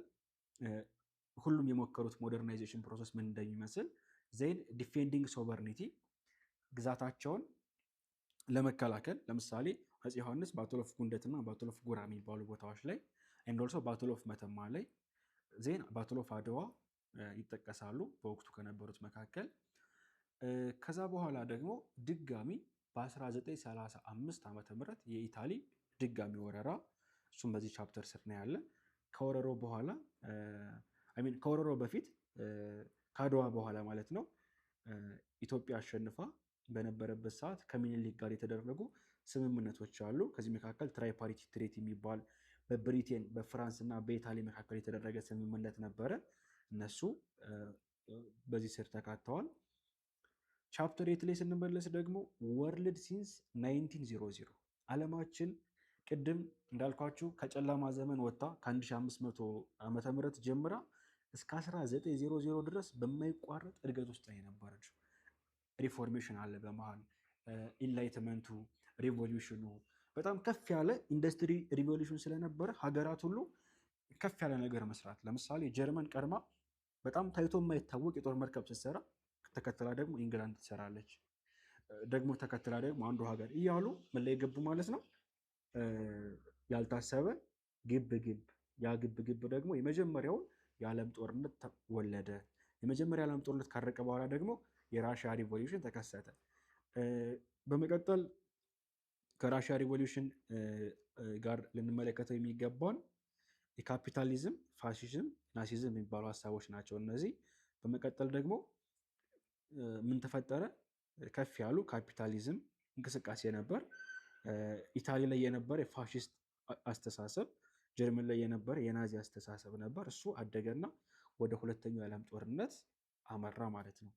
S1: ሁሉም የሞከሩት ሞደርናይዜሽን ፕሮሰስ ምን እንደሚመስል፣ ዜን ዲፌንዲንግ ሶቨርኒቲ ግዛታቸውን ለመከላከል ለምሳሌ አፄ ዮሐንስ ባትል ኦፍ ጉንደት እና ባትል ኦፍ ጉራ የሚባሉ ቦታዎች ላይ ኤንድ ኦልሶ ባትል ኦፍ መተማ ላይ፣ ዜን ባትል ኦፍ አድዋ ይጠቀሳሉ በወቅቱ ከነበሩት መካከል። ከዛ በኋላ ደግሞ ድጋሚ በ1935 ዓመተ ምህረት የኢታሊ ድጋሚ ወረራ፣ እሱም በዚህ ቻፕተር ስር ነው ያለ። ከወረሮ በኋላ ከወረሮ በፊት ከአድዋ በኋላ ማለት ነው ኢትዮጵያ አሸንፋ በነበረበት ሰዓት ከምኒልክ ጋር የተደረጉ ስምምነቶች አሉ። ከዚህ መካከል ትራይፓሪቲ ትሬት የሚባል በብሪቴን በፍራንስ እና በኢታሊ መካከል የተደረገ ስምምነት ነበረ። እነሱ በዚህ ስር ተካተዋል። ቻፕተር 8 ላይ ስንመለስ ደግሞ ወርልድ ሲንስ 1900 ዓለማችን ቅድም እንዳልኳችሁ ከጨለማ ዘመን ወጥታ ከ1500 ዓመተ ምህረት ጀምራ እስከ 1900 ድረስ በማይቋረጥ እድገት ውስጥ ነው የነበረችው። ሪፎርሜሽን አለ በመሃል፣ ኢንላይትመንቱ፣ ሪቮሉሽኑ፣ በጣም ከፍ ያለ ኢንዱስትሪ ሪቮሉሽን ስለነበረ ሀገራት ሁሉ ከፍ ያለ ነገር መስራት፣ ለምሳሌ ጀርመን ቀድማ በጣም ታይቶ የማይታወቅ የጦር መርከብ ስትሰራ ተከትላ ደግሞ ኢንግላንድ ትሰራለች። ደግሞ ተከትላ ደግሞ አንዱ ሀገር እያሉ ምን ላይ ገቡ ማለት ነው። ያልታሰበ ግብ ግብ፣ ያ ግብ ግብ ደግሞ የመጀመሪያውን የዓለም ጦርነት ወለደ። የመጀመሪያ የዓለም ጦርነት ካረቀ በኋላ ደግሞ የራሽያ ሪቮሉሽን ተከሰተ። በመቀጠል ከራሽያ ሪቮሉሽን ጋር ልንመለከተው የሚገባን የካፒታሊዝም፣ ፋሽዝም፣ ናሲዝም የሚባሉ ሀሳቦች ናቸው እነዚህ። በመቀጠል ደግሞ ምን ተፈጠረ? ከፍ ያሉ ካፒታሊዝም እንቅስቃሴ ነበር። ኢታሊ ላይ የነበረ የፋሽስት አስተሳሰብ፣ ጀርመን ላይ የነበረ የናዚ አስተሳሰብ ነበር። እሱ አደገና ወደ ሁለተኛው የዓለም ጦርነት አመራ ማለት ነው።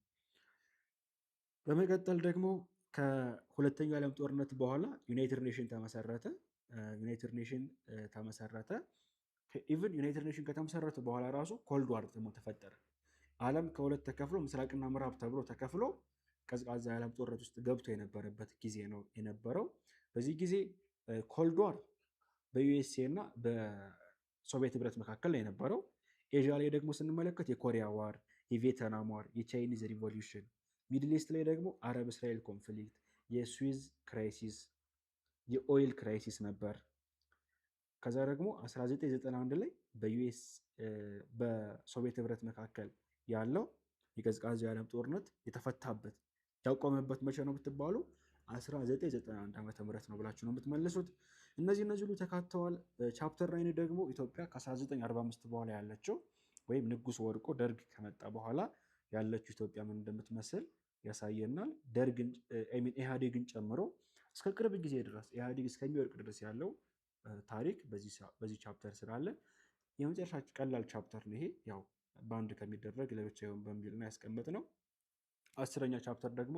S1: በመቀጠል ደግሞ ከሁለተኛው የዓለም ጦርነት በኋላ ዩናይትድ ኔሽን ተመሰረተ። ኢቭን ዩናይትድ ኔሽን ከተመሰረተ በኋላ ራሱ ኮልድ ዋር ደግሞ ተፈጠረ። ዓለም ከሁለት ተከፍሎ ምስራቅና ምዕራብ ተብሎ ተከፍሎ ቀዝቃዛ የዓለም ጦርነት ውስጥ ገብቶ የነበረበት ጊዜ ነው የነበረው። በዚህ ጊዜ ኮልድ ዋር በዩኤስኤ እና በሶቪየት ህብረት መካከል ነው የነበረው። ኤዥያ ላይ ደግሞ ስንመለከት የኮሪያ ዋር፣ የቪየትናም ዋር፣ የቻይኒዝ ሪቮሉሽን፣ ሚድል ኢስት ላይ ደግሞ አረብ እስራኤል ኮንፍሊክት፣ የስዊዝ ክራይሲስ፣ የኦይል ክራይሲስ ነበር። ከዛ ደግሞ 1991 ላይ በሶቪየት ህብረት መካከል ያለው የቀዝቃዛው የዓለም ጦርነት የተፈታበት ያቆመበት መቼ ነው ብትባሉ 1991 ዓመተ ምህረት ነው ብላችሁ ነው የምትመልሱት። እነዚህ ሁሉ ተካተዋል። ቻፕተር 9 ደግሞ ኢትዮጵያ ከ1945 በኋላ ያለችው ወይም ንጉስ ወድቆ ደርግ ከመጣ በኋላ ያለችው ኢትዮጵያ ምን እንደምትመስል ያሳየናል። ኢህአዴግን ጨምሮ እስከ ቅርብ ጊዜ ድረስ ኢህአዴግ እስከሚወድቅ ድረስ ያለው ታሪክ በዚህ ቻፕተር ስላለ የመጨረሻ ቀላል ቻፕተር ነው ይሄ። ያው በአንድ ከሚደረግ ለብቻ ይሆን በሚል ነው ያስቀመጥነው። 10ኛ ቻፕተር ደግሞ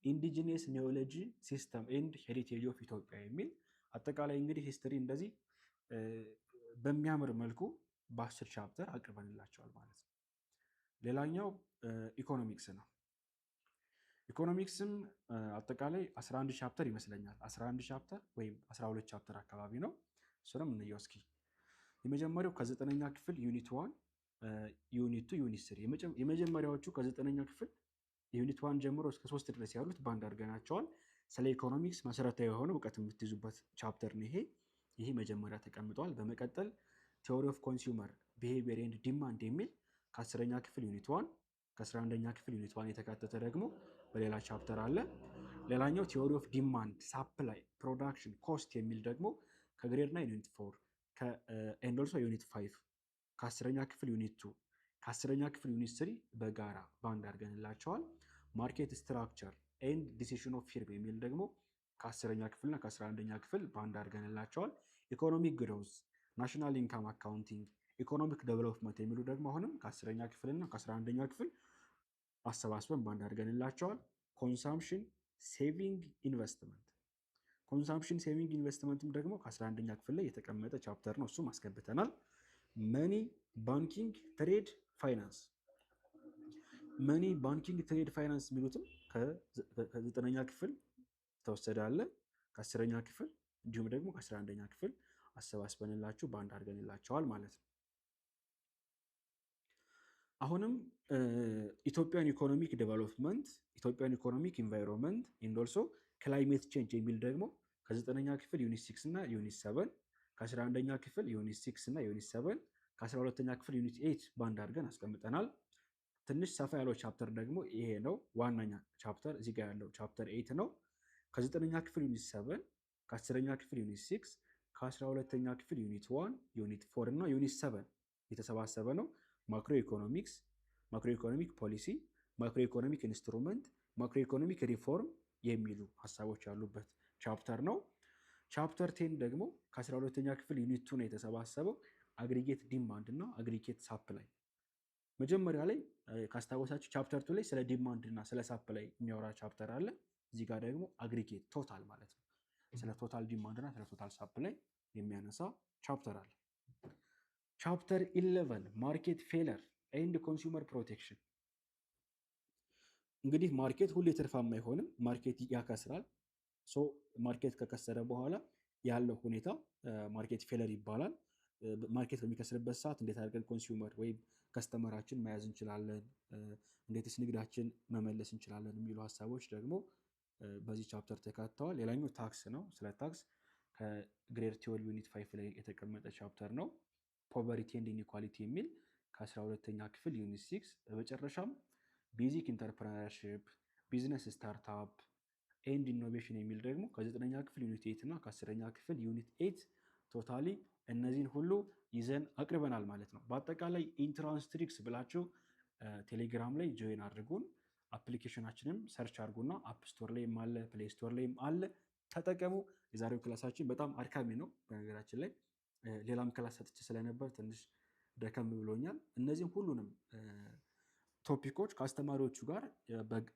S1: ኢንዲጂነስ ኒዮሎጂ ሲስተም ኤንድ ሄሪቴጅ ኦፍ ኢትዮጵያ የሚል አጠቃላይ እንግዲህ ሂስትሪ እንደዚህ በሚያምር መልኩ በ10 ቻፕተር አቅርበንላቸዋል ማለት ነው። ሌላኛው ኢኮኖሚክስ ነው። ኢኮኖሚክስም አጠቃላይ 11 ቻፕተር ይመስለኛል። 11 ቻፕተር ወይም 12 ቻፕተር አካባቢ ነው። እሱንም እንየው እስኪ። የመጀመሪያው ከ9ኛ ክፍል ዩኒት 1 ዩኒት 2 ዩኒት 3 የመጀመሪያዎቹ ከ9ኛ ክፍል ዩኒት 1 ጀምሮ እስከ 3 ድረስ ያሉት ባንድ አድርገናቸዋል። ስለ ኢኮኖሚክስ መሰረታዊ የሆነ እውቀት የምትይዙበት ቻፕተር ነው ይሄ መጀመሪያ ተቀምጧል። በመቀጠል ቲዎሪ ኦፍ ኮንሱመር ቢሄቪየር ኤንድ ዲማንድ የሚል ከ10ኛ ክፍል ዩኒት 1 ከ11ኛ ክፍል ዩኒት 1 የተካተተ ደግሞ በሌላ ቻፕተር አለ። ሌላኛው ቲዎሪ ኦፍ ዲማንድ ሳፕላይ ፕሮዳክሽን ኮስት የሚል ደግሞ ከግሬድ 9 ዩኒት 4 ኤንድ ኦልሶ ዩኒት 5 ከ10ኛ ክፍል ዩኒት 2 ከ10ኛ ክፍል ዩኒት 3 በጋራ ባንድ አድርገንላቸዋል። ማርኬት ስትራክቸር ኤንድ ዲሲሽን ኦፍ ፊርም የሚል ደግሞ ከ10ኛ ክፍልና ከ11ኛ ክፍል ባንድ አድርገንላቸዋል። ኢኮኖሚክ ግሮዝ፣ ናሽናል ኢንካም አካውንቲንግ፣ ኢኮኖሚክ ዴቨሎፕመንት የሚሉ ደግሞ አሁንም ከ10ኛ ክፍልና ከ11ኛ ክፍል አሰባስበን ባንድ አድርገንላቸዋል። ኮንሳምፕሽን ሴቪንግ ኢንቨስትመንት፣ ኮንሳምፕሽን ሴቪንግ ኢንቨስትመንትም ደግሞ ከ11ኛ ክፍል ላይ የተቀመጠ ቻፕተር ነው። እሱም አስገብተናል። መኒ ባንኪንግ ትሬድ ፋይናንስ፣ መኒ ባንኪንግ ትሬድ ፋይናንስ የሚሉትም ከ9ኛ ክፍል ተወሰደ አለ፣ ከ10ኛ ክፍል እንዲሁም ደግሞ ከ11ኛ ክፍል አሰባስበንላችሁ ባንድ አድርገንላቸዋል ማለት ነው። አሁንም ኢትዮጵያን ኢኮኖሚክ ዴቨሎፕመንት፣ ኢትዮጵያን ኢኮኖሚክ ኢንቫይሮንመንት ኤንድ ኦልሶ ክላይሜት ቼንጅ የሚል ደግሞ ከ9ኛ ክፍል ዩኒት 6 እና ዩኒት 7 ከ11ኛ ክፍል ዩኒት 6 እና ዩኒት 7 ከ12ኛ ክፍል ዩኒት 8 ባንድ አድርገን አስቀምጠናል። ትንሽ ሰፋ ያለው ቻፕተር ደግሞ ይሄ ነው። ዋናኛ ቻፕተር እዚህ ጋር ያለው ቻፕተር 8 ነው። ከ9ኛ ክፍል ዩኒት 7 ከ10ኛ ክፍል ዩኒት 6 ከ12ኛ ክፍል ዩኒት 1 ዩኒት 4 እና ዩኒት 7 የተሰባሰበ ነው። ማክሮ ኢኮኖሚክስ፣ ማክሮ ኢኮኖሚክ ፖሊሲ፣ ማክሮ ኢኮኖሚክ ኢንስትሩመንት፣ ማክሮ ኢኮኖሚክ ሪፎርም የሚሉ ሀሳቦች ያሉበት ቻፕተር ነው። ቻፕተር 10 ደግሞ ከ12ኛ ክፍል ዩኒት 2 ነው የተሰባሰበው አግሪጌት ዲማንድ እና አግሪጌት ሳፕላይ። መጀመሪያ ላይ ካስታወሳችሁ ቻፕተር 2 ላይ ስለ ዲማንድ እና ስለ ሳፕላይ የሚያወራ ቻፕተር አለ። እዚህ ጋር ደግሞ አግሪጌት ቶታል ማለት ነው። ስለ ቶታል ዲማንድ እና ስለ ቶታል ሳፕላይ የሚያነሳ ቻፕተር አለ። ቻፕተር 11 ማርኬት ፌለር ኤንድ ኮንሱመር ፕሮቴክሽን። እንግዲህ ማርኬት ሁሌ ትርፋማ አይሆንም፣ ማርኬት ያከስራል። ማርኬት ከከሰረ በኋላ ያለው ሁኔታ ማርኬት ፌለር ይባላል። ማርኬት በሚከስርበት ሰዓት እንዴት አድርገን ኮንሱመር ወይም ከስተመራችን መያዝ እንችላለን፣ እንዴትስ ንግዳችን መመለስ እንችላለን የሚሉ ሀሳቦች ደግሞ በዚህ ቻፕተር ተካተዋል። ሌላኛው ታክስ ነው። ስለ ታክስ ከግሬድ 12 ዩኒት 5 ላይ የተቀመጠ ቻፕተር ነው። ፖቨርቲ ኤንድ ኢኒኳሊቲ የሚል ከ12ኛ ክፍል ዩኒት 6። በመጨረሻም ቤዚክ ኢንተርፕረነርሺፕ፣ ቢዝነስ ስታርታፕ ኤንድ ኢኖቬሽን የሚል ደግሞ ከ9ኛ ክፍል ዩኒት 8 እና ከ10ኛ ክፍል ዩኒት 8 ቶታሊ እነዚህን ሁሉ ይዘን አቅርበናል ማለት ነው። በአጠቃላይ ኢንትራንስ ትሪክስ ብላችሁ ቴሌግራም ላይ ጆይን አድርጉን። አፕሊኬሽናችንም ሰርች አድርጉና አፕ ስቶር ላይም አለ፣ ፕሌይ ስቶር ላይም አለ፣ ተጠቀሙ። የዛሬው ክላሳችን በጣም አድካሚ ነው። በነገራችን ላይ ሌላም ክላስ ሰጥቼ ስለነበር ትንሽ ደከም ብሎኛል። እነዚህም ሁሉንም ቶፒኮች ከአስተማሪዎቹ ጋር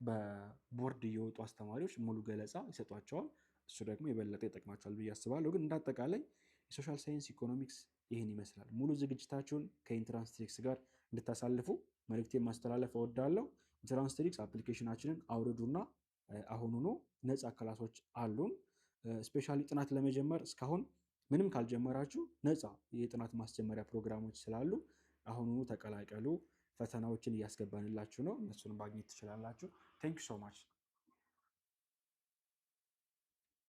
S1: በቦርድ እየወጡ አስተማሪዎች ሙሉ ገለጻ ይሰጧቸዋል። እሱ ደግሞ የበለጠ ይጠቅማቸዋል ብዬ አስባለሁ። ግን እንዳጠቃላይ የሶሻል ሳይንስ ኢኮኖሚክስ ይህን ይመስላል። ሙሉ ዝግጅታችሁን ከኢንትራንስ ትሪክስ ጋር እንድታሳልፉ መልእክቴን ማስተላለፍ እወዳለሁ። ኢንትራንስ ትሪክስ አፕሊኬሽናችንን አውርዱና አሁኑኑ ነፃ ክላሶች አሉን። ስፔሻሊ ጥናት ለመጀመር እስካሁን ምንም ካልጀመራችሁ ነፃ የጥናት ማስጀመሪያ ፕሮግራሞች ስላሉ አሁኑኑ ተቀላቀሉ። ፈተናዎችን እያስገባንላችሁ ነው። እነሱን ማግኘት ትችላላችሁ። ቴንክ ዩ ሶ ማች